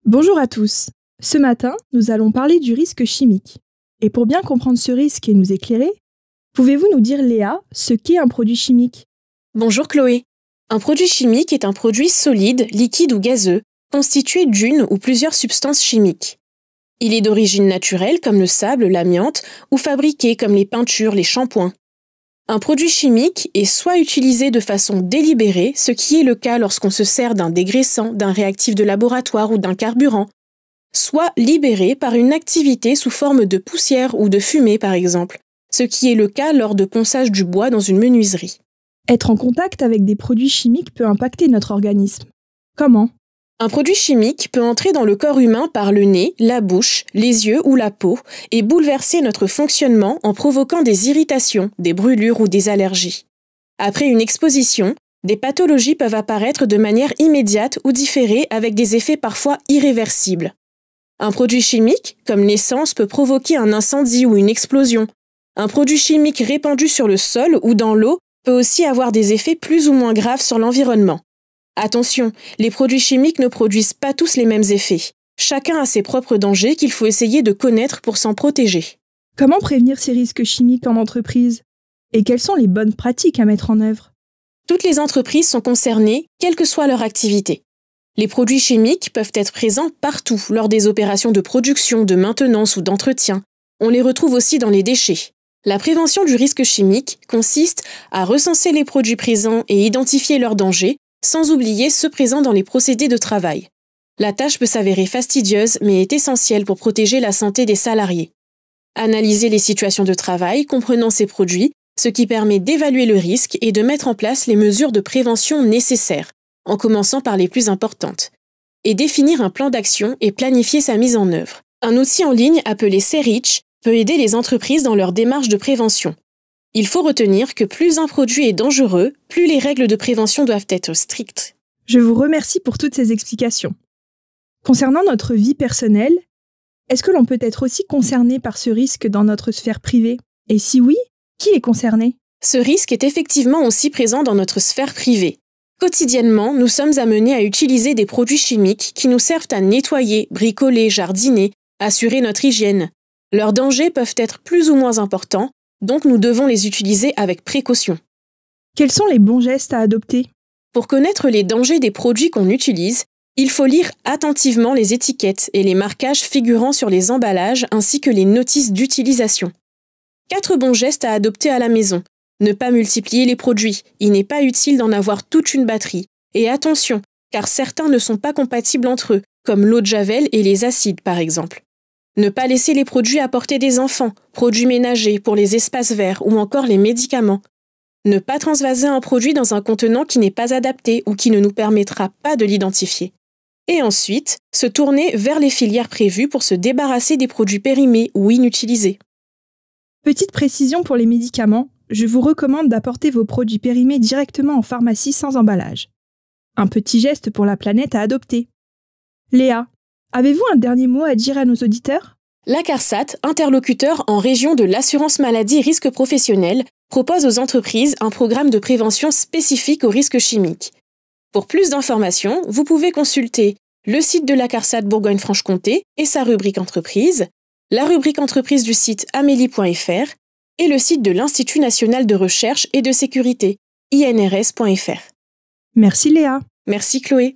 Bonjour à tous. Ce matin, nous allons parler du risque chimique. Et pour bien comprendre ce risque et nous éclairer, pouvez-vous nous dire, Léa, ce qu'est un produit chimique? Bonjour Chloé. Un produit chimique est un produit solide, liquide ou gazeux, constitué d'une ou plusieurs substances chimiques. Il est d'origine naturelle comme le sable, l'amiante, ou fabriqué comme les peintures, les shampoings. Un produit chimique est soit utilisé de façon délibérée, ce qui est le cas lorsqu'on se sert d'un dégraissant, d'un réactif de laboratoire ou d'un carburant, soit libéré par une activité sous forme de poussière ou de fumée par exemple, ce qui est le cas lors de ponçage du bois dans une menuiserie. Être en contact avec des produits chimiques peut impacter notre organisme. Comment? Un produit chimique peut entrer dans le corps humain par le nez, la bouche, les yeux ou la peau et bouleverser notre fonctionnement en provoquant des irritations, des brûlures ou des allergies. Après une exposition, des pathologies peuvent apparaître de manière immédiate ou différée avec des effets parfois irréversibles. Un produit chimique, comme l'essence, peut provoquer un incendie ou une explosion. Un produit chimique répandu sur le sol ou dans l'eau peut aussi avoir des effets plus ou moins graves sur l'environnement. Attention, les produits chimiques ne produisent pas tous les mêmes effets. Chacun a ses propres dangers qu'il faut essayer de connaître pour s'en protéger. Comment prévenir ces risques chimiques en entreprise? Et quelles sont les bonnes pratiques à mettre en œuvre? Toutes les entreprises sont concernées, quelle que soit leur activité. Les produits chimiques peuvent être présents partout lors des opérations de production, de maintenance ou d'entretien. On les retrouve aussi dans les déchets. La prévention du risque chimique consiste à recenser les produits présents et identifier leurs dangers, sans oublier ceux présents dans les procédés de travail. La tâche peut s'avérer fastidieuse, mais est essentielle pour protéger la santé des salariés. Analyser les situations de travail comprenant ces produits, ce qui permet d'évaluer le risque et de mettre en place les mesures de prévention nécessaires, en commençant par les plus importantes. Et définir un plan d'action et planifier sa mise en œuvre. Un outil en ligne appelé C-REACH peut aider les entreprises dans leur démarche de prévention. Il faut retenir que plus un produit est dangereux, plus les règles de prévention doivent être strictes. Je vous remercie pour toutes ces explications. Concernant notre vie personnelle, est-ce que l'on peut être aussi concerné par ce risque dans notre sphère privée? Et si oui, qui est concerné? Ce risque est effectivement aussi présent dans notre sphère privée. Quotidiennement, nous sommes amenés à utiliser des produits chimiques qui nous servent à nettoyer, bricoler, jardiner, assurer notre hygiène. Leurs dangers peuvent être plus ou moins importants, donc nous devons les utiliser avec précaution. Quels sont les bons gestes à adopter? Pour connaître les dangers des produits qu'on utilise, il faut lire attentivement les étiquettes et les marquages figurant sur les emballages ainsi que les notices d'utilisation. 4 bons gestes à adopter à la maison. Ne pas multiplier les produits, il n'est pas utile d'en avoir toute une batterie. Et attention, car certains ne sont pas compatibles entre eux, comme l'eau de javel et les acides par exemple. Ne pas laisser les produits à portée des enfants, produits ménagers pour les espaces verts ou encore les médicaments. Ne pas transvaser un produit dans un contenant qui n'est pas adapté ou qui ne nous permettra pas de l'identifier. Et ensuite, se tourner vers les filières prévues pour se débarrasser des produits périmés ou inutilisés. Petite précision pour les médicaments, je vous recommande d'apporter vos produits périmés directement en pharmacie sans emballage. Un petit geste pour la planète à adopter. Léa, avez-vous un dernier mot à dire à nos auditeurs? La CARSAT, interlocuteur en région de l'assurance maladie risque professionnel, propose aux entreprises un programme de prévention spécifique aux risques chimiques. Pour plus d'informations, vous pouvez consulter le site de la CARSAT Bourgogne-Franche-Comté et sa rubrique entreprise, la rubrique entreprise du site amélie.fr et le site de l'Institut national de recherche et de sécurité, INRS.fr. Merci Léa. Merci Chloé.